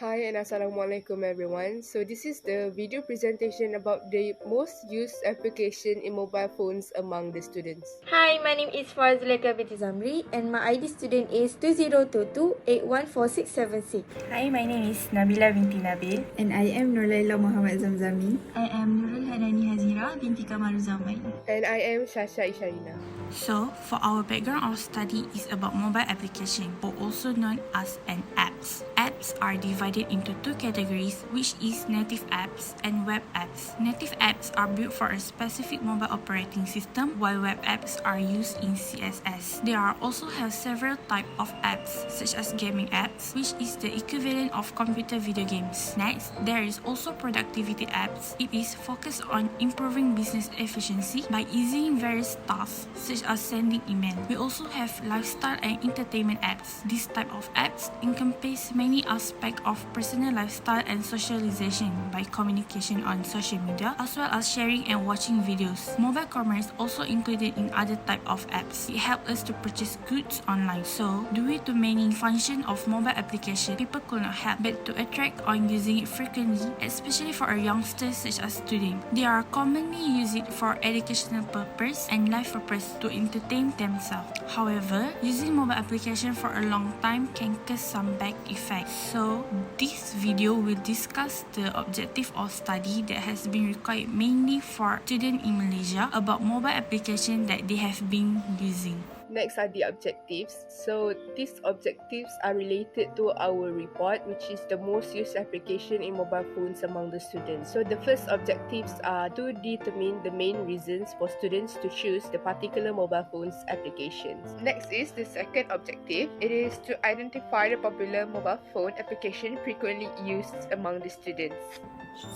Hi and Assalamualaikum everyone. So this is the video presentation about the most used application in mobile phones among the students. Hi, my name is Farah Zulaikha binti Zamri and my ID student is 2022814676. Hi, my name is Nabilah binti Nabil. And I am Nur Laila Mohammad Zamzamin. I am Nurul Hanani Hazira, binti Kamarulzaman. And I am Shasha Irsyalina. So, for our background of study is about mobile application, or also known as an apps. Apps are divided into two categories, which is native apps and web apps. Native apps are built for a specific mobile operating system, while web apps are used in CSS. There are also have several types of apps, such as gaming apps, which is the equivalent of computer video games. Next, there is also productivity apps. It is focused on improving business efficiency by easing various tasks, such as sending email. We also have lifestyle and entertainment apps. This type of apps encompass many aspects of personal lifestyle and socialization by communication on social media, as well as sharing and watching videos. Mobile commerce also included in other type of apps. It helps us to purchase goods online. So, due to many functions of mobile application, people could not help but to attract on using it frequently, especially for our youngsters such as students. They are commonly use it for educational purpose and life purpose to entertain themselves. However, using mobile application for a long time can cause some bad effects. So, this video will discuss the objective of study that has been required mainly for students in Malaysia about mobile application that they have been using. Next are the objectives. So these objectives are related to our report, which is the most used application in mobile phones among the students. So the first objectives are to determine the main reasons for students to choose the particular mobile phones applications. Next is the second objective. It is to identify the popular mobile phone application frequently used among the students.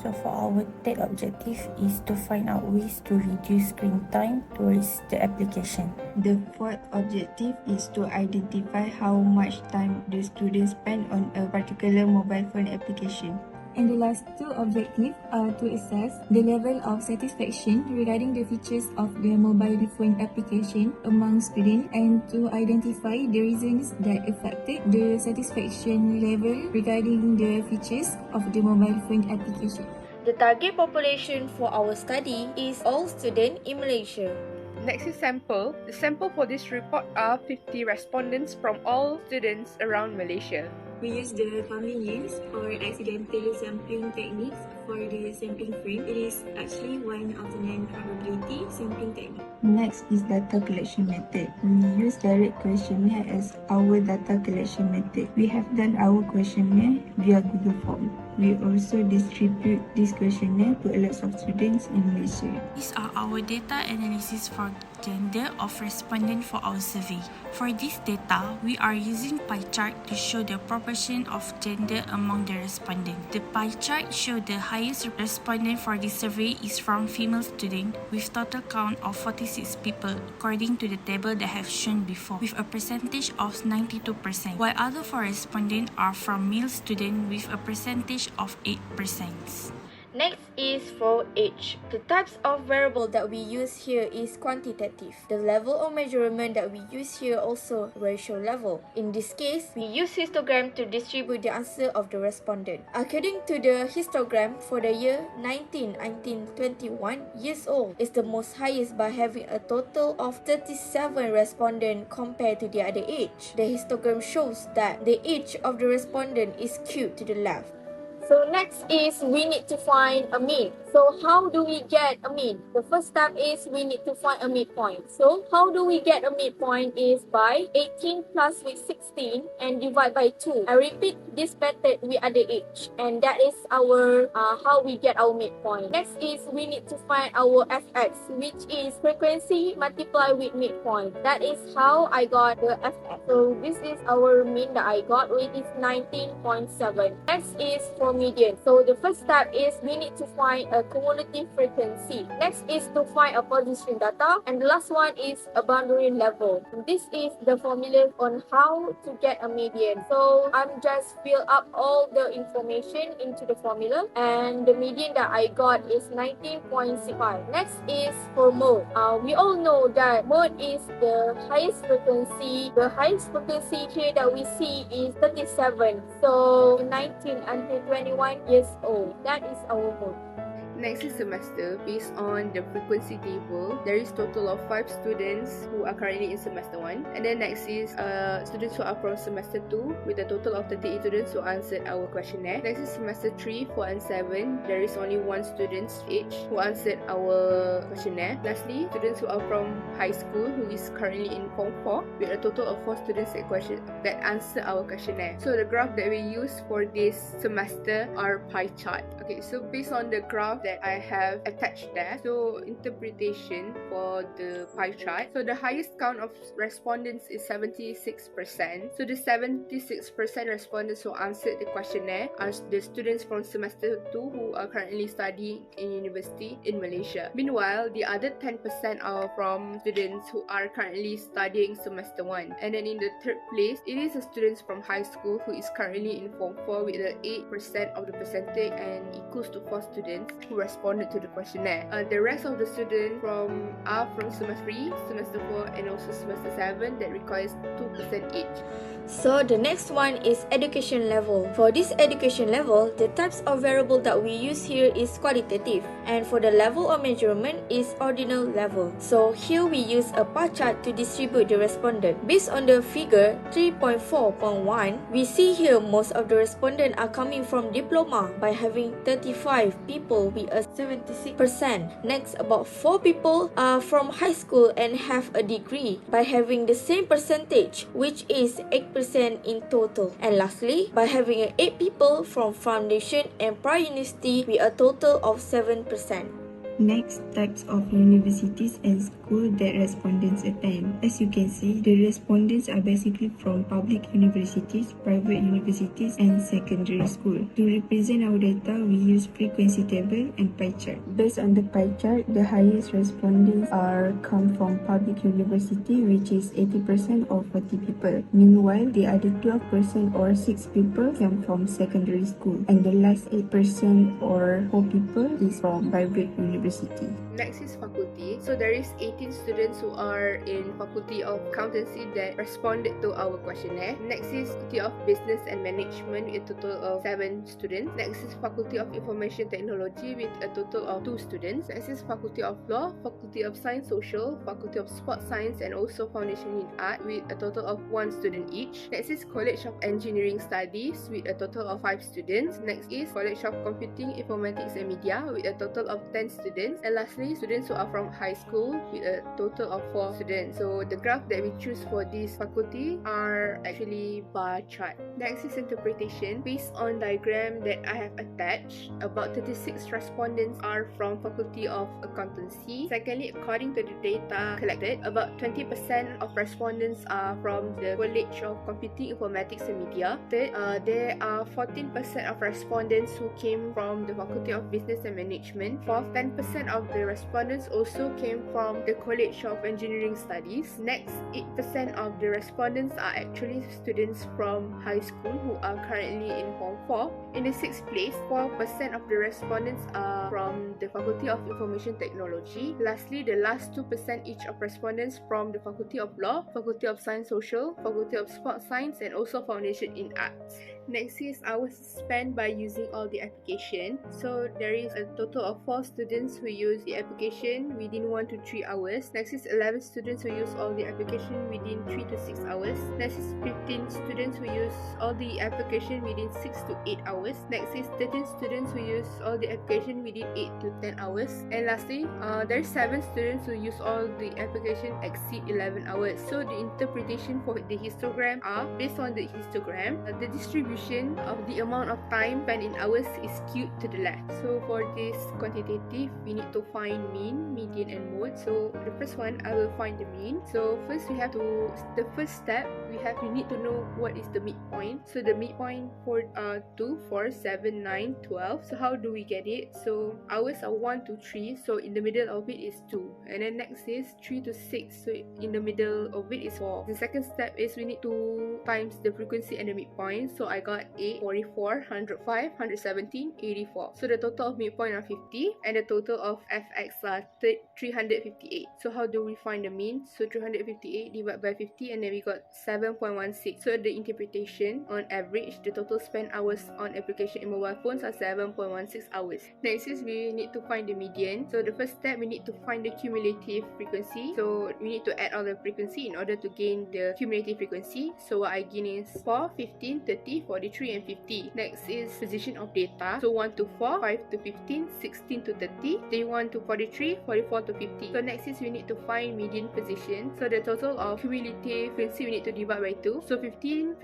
So for our third objective is to find out ways to reduce screen time towards the application. The fourth objective is to identify how much time the students spend on a particular mobile phone application. And the last two objectives are to assess the level of satisfaction regarding the features of the mobile phone application among students and to identify the reasons that affected the satisfaction level regarding the features of the mobile phone application. The target population for our study is all students in Malaysia. Next is sample. The sample for this report are 50 respondents from all students around Malaysia. We use the convenience or accidental sampling techniques for the sampling frame. It is actually one of the non-probability sampling technique. Next is data collection method. We use direct questionnaire as our data collection method. We have done our questionnaire via Google Form. We also distribute this questionnaire to a lot of students in Malaysia. These are our data analysis for gender of respondent for our survey. For this data, we are using pie chart to show the proportion of gender among the respondents. The pie chart shows the highest respondent for this survey is from female student with total count of 46 people according to the table that have shown before with a percentage of 92%, while other 4 respondents are from male student with a percentage of 8%. Next is for age. The types of variable that we use here is quantitative. The level of measurement that we use here also ratio level. In this case, we use histogram to distribute the answer of the respondent. According to the histogram for the year 1921 years old is the most highest by having a total of 37 respondents compared to the other age. The histogram shows that the age of the respondent is skewed to the left. So next is we need to find a mean. So how do we get a mean? The first step is we need to find a midpoint. So how do we get a midpoint is by 18 plus with 16 and divide by 2. I repeat this method with other age. And that is our how we get our midpoint. Next is we need to find our fx, which is frequency multiplied with midpoint. That is how I got the fx. So this is our mean that I got, which is 19.7. Next is for median. So the first step is we need to find a cumulative frequency. Next is to find a position data, and the last one is a boundary level. This is the formula on how to get a median. So I'm just fill up all the information into the formula, and the median that I got is 19.65. Next is for mode. We all know that mode is the highest frequency. The highest frequency here that we see is 37. So 19 until 21 years old. That is our mode. Next is semester. Based on the frequency table, there is total of 5 students who are currently in semester 1. And then next is students who are from semester 2 with a total of 38 students who answered our questionnaire. Next is semester 3, 4 and 7. There is only 1 student each who answered our questionnaire. Lastly, students who are from high school who is currently in Form 4 with a total of 4 students that answer our questionnaire. So the graph that we use for this semester are pie chart. Okay, so based on the graph that I have attached there, so interpretation for the pie chart. So the highest count of respondents is 76%. So the 76% respondents who answered the questionnaire are the students from semester 2 who are currently studying in university in Malaysia. Meanwhile, the other 10% are from students who are currently studying semester 1. And then in the third place, it is the students from high school who is currently in Form 4 with the 8% of the percentage and equals to 4 students who responded to the questionnaire. The rest of the students are from semester 3, semester 4 and also semester 7 that requires 2% each. So the next one is education level. For this education level, the types of variable that we use here is qualitative, and for the level of measurement is ordinal level. So here we use a pie chart to distribute the respondent. Based on the figure 3.4.1, we see here most of the respondents are coming from diploma by having 35 people with a 76%. Next, about 4 people are from high school and have a degree by having the same percentage, which is 8% in total. And lastly, by having 8 people from foundation and pre-university with a total of 7%. Next, types of universities and schools that respondents attend. As you can see, the respondents are basically from public universities, private universities and secondary school. To represent our data, we use frequency table and pie chart. Based on the pie chart, the highest respondents come from public university, which is 80% or 40 people. Meanwhile, the other 12% or 6 people come from secondary school, and the last 8% or 4 people is from private university. Next is faculty. So there is 18 students who are in faculty of accountancy that responded to our questionnaire. Next is faculty of business and management with a total of 7 students. Next is faculty of information technology with a total of 2 students. Next is faculty of law, faculty of science social, faculty of sports science and also foundation in art with a total of 1 student each. Next is college of engineering studies with a total of 5 students. Next is college of computing, informatics and media with a total of 10 students. And lastly, students who are from high school with a total of 4 students. So the graph that we choose for this faculty are actually bar chart. Next is interpretation. Based on diagram that I have attached, about 36 respondents are from faculty of accountancy. Secondly, according to the data collected, about 20% of respondents are from the college of computing, informatics and media. Third, there are 14% of respondents who came from the faculty of business and management. Fourth, 10% of the respondents also came from the College of Engineering Studies. Next, 8% of the respondents are actually students from high school who are currently in Form 4. In the 6th place, 4% of the respondents are from the Faculty of Information Technology. Lastly, the last 2% each of respondents from the Faculty of Law, Faculty of Science Social, Faculty of Sports Science and also Foundation in Arts. Next is hours spent by using all the application. So there is a total of 4 students who use the application within 1 to 3 hours. Next is 11 students who use all the application within 3 to 6 hours. Next is 15 students who use all the application within 6 to 8 hours. Next is 13 students who use all the application within 8 to 10 hours. And lastly, there are 7 students who use all the application exceed 11 hours. So the interpretation for the histogram are based on the histogram. The distribution distribution of the amount of time spent in hours is skewed to the left. So for this quantitative, we need to find mean, median and mode. So the first one, I will find the mean. So first the first step, we need to know what is the midpoint. So the midpoint for 2, 4, 7, 9, 12. So how do we get it? So hours are 1 to 3. So in the middle of it is 2. And then next is 3 to 6. So in the middle of it is 4. The second step is we need to times the frequency and the midpoint. So I got 8, 44, 105, 117, 84. So the total of midpoint are 50 and the total of fx are 358. So how do we find the mean? So 358 divided by 50 and then we got 7.16. So the interpretation on average, the total spent hours on application in mobile phones are 7.16 hours. Next is we need to find the median. So the first step, we need to find the cumulative frequency. So we need to add all the frequency in order to gain the cumulative frequency. So what I gain is 4, 15, 30, 43 and 50. Next is position of data. So 1 to 4, 5 to 15, 16 to 30, 31 to 43, 44 to 50. So next is we need to find median position. So the total of cumulative frequency we need to divide by 2. So 50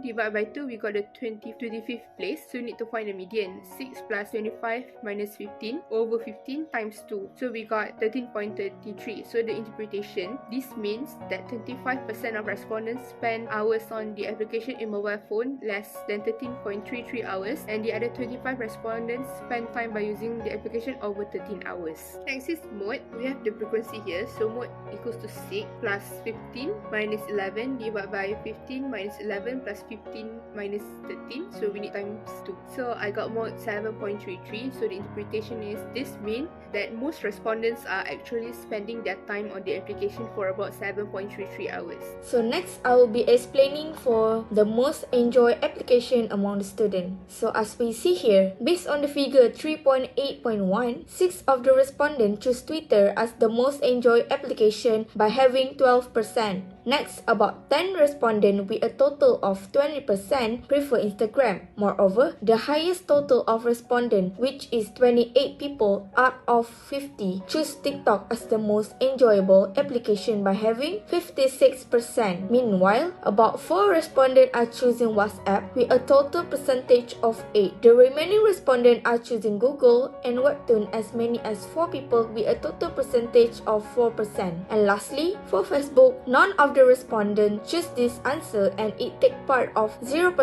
divided by 2, we got the 25th place. So we need to find the median. 6 plus 25 minus 15 over 15 times 2. So we got 13.33. So the interpretation, this means that 25% of respondents spend hours on the application in mobile phone less than 13.33 hours, and the other 25 respondents spend time by using the application over 13 hours. Next is mode. We have the frequency here. So mode equals to 6 plus 15 minus 11 divided by 15 minus 11 plus 15 minus 13. So we need times 2. So I got mode 7.33. So the interpretation is this means that most respondents are actually spending their time on the application for about 7.33 hours. So next, I will be explaining for the most enjoyed application among the students. So as we see here, based on the figure 3.8.1, 6 of the respondents choose Twitter as the most enjoyed application by having 12%. Next, about 10 respondents with a total of 20% prefer Instagram. Moreover, the highest total of respondents, which is 28 people out of 50, choose TikTok as the most enjoyable application by having 56%. Meanwhile, about 4 respondents are choosing WhatsApp with a total percentage of 8. The remaining respondents are choosing Google and Webtoon as many as 4 people with a total percentage of 4%. And lastly, for Facebook, none of the respondents choose this answer and it take part of 0%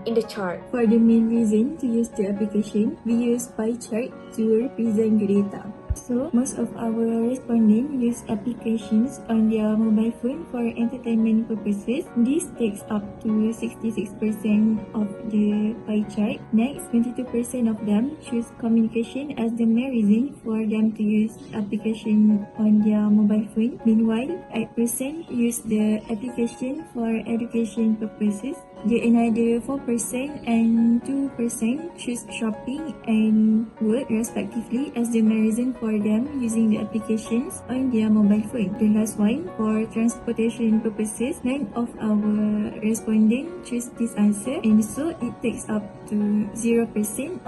in the chart. For the main reason to use the application, we use pie chart to represent the data. So, most of our respondents use applications on their mobile phone for entertainment purposes. This takes up to 66% of the pie chart. Next, 22% of them choose communication as the main reason for them to use application on their mobile phone. Meanwhile, 8% use the application for education purposes. The another 4% and 2% choose shopping and work respectively as the main reason for them using the applications on their mobile phone. The last one, for transportation purposes, none of our respondents choose this answer, and so it takes up to 0%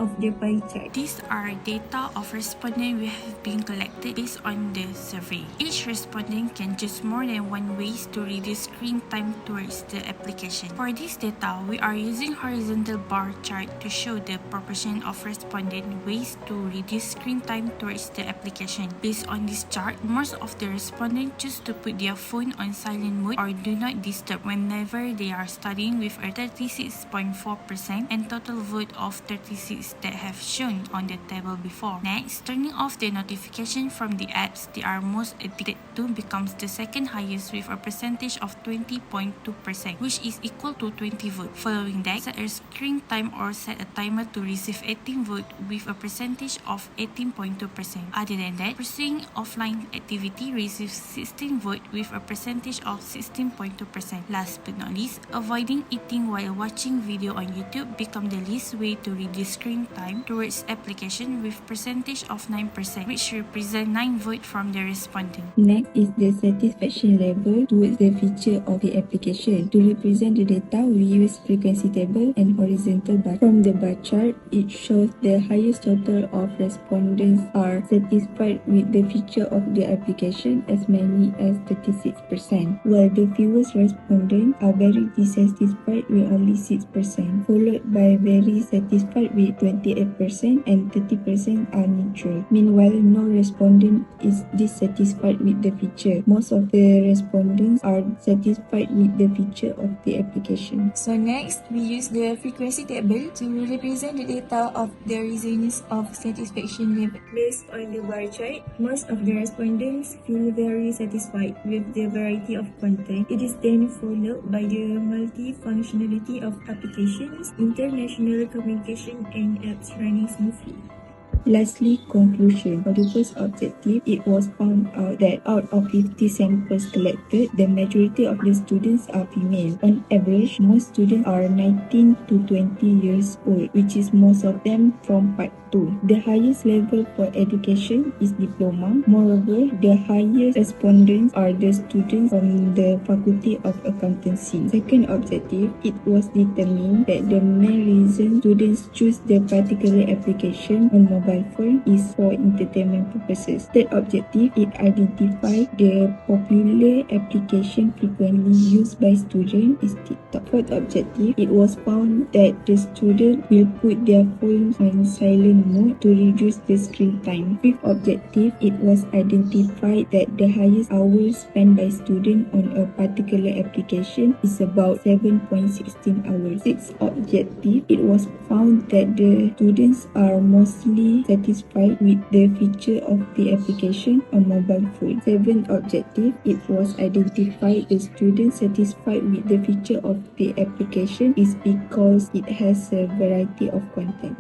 of the pie chart. These are data of respondents we have been collected based on the survey. Each respondent can choose more than one ways to reduce screen time towards the application. For this data, we are using horizontal bar chart to show the proportion of respondent ways to reduce screen time towards the application. Based on this chart, most of the respondents choose to put their phone on silent mode or do not disturb whenever they are studying with a 36.4% and total vote of 36 that have shown on the table before. Next, turning off the notification from the apps they are most addicted to becomes the second highest with a percentage of 20.2%, which is equal to 20 votes. Following that, set a screen time or set a timer to receive 18 votes with a percentage of 18.2%. Other than that, pursuing offline activity receives 16 votes with a percentage of 16.2%. Last but not least, avoiding eating while watching video on YouTube becomes the the least way to reduce screen time towards application with percentage of 9%, which represent 9 votes from the respondent. Next is the satisfaction level towards the feature of the application. To represent the data, we use frequency table and horizontal bar. From the bar chart, it shows the highest total of respondents are satisfied with the feature of the application, as many as 36%, while the fewest respondents are very dissatisfied with only 6%, followed by very satisfied with 28% and 30% are neutral. Meanwhile, no respondent is dissatisfied with the feature. Most of the respondents are satisfied with the feature of the application. So next, we use the frequency table to represent the data of the reasons of satisfaction level. Based on the bar chart, most of the respondents feel very satisfied with the variety of content. It is then followed by the multi-functionality of applications, international communication, and apps running smoothly. Lastly, conclusion. For the first objective, it was found out that out of 50 samples collected, the majority of the students are female. On average, most students are 19 to 20 years old, which is most of them from part 2. The highest level for education is diploma. Moreover, the highest respondents are the students from the Faculty of Accountancy. Second objective, it was determined that the main reason students choose the particular application on mobile phone is for entertainment purposes. Third objective, it identified the popular application frequently used by students is TikTok. Fourth objective, it was found that the student will put their phones on silent mode to reduce the screen time. Fifth objective, it was identified that the highest hours spent by students on a particular application is about 7.16 hours. Sixth objective, it was found that the students are mostly satisfied with the feature of the application on mobile phone. Seventh objective, it was identified the students satisfied with the feature of the application is because it has a variety of content.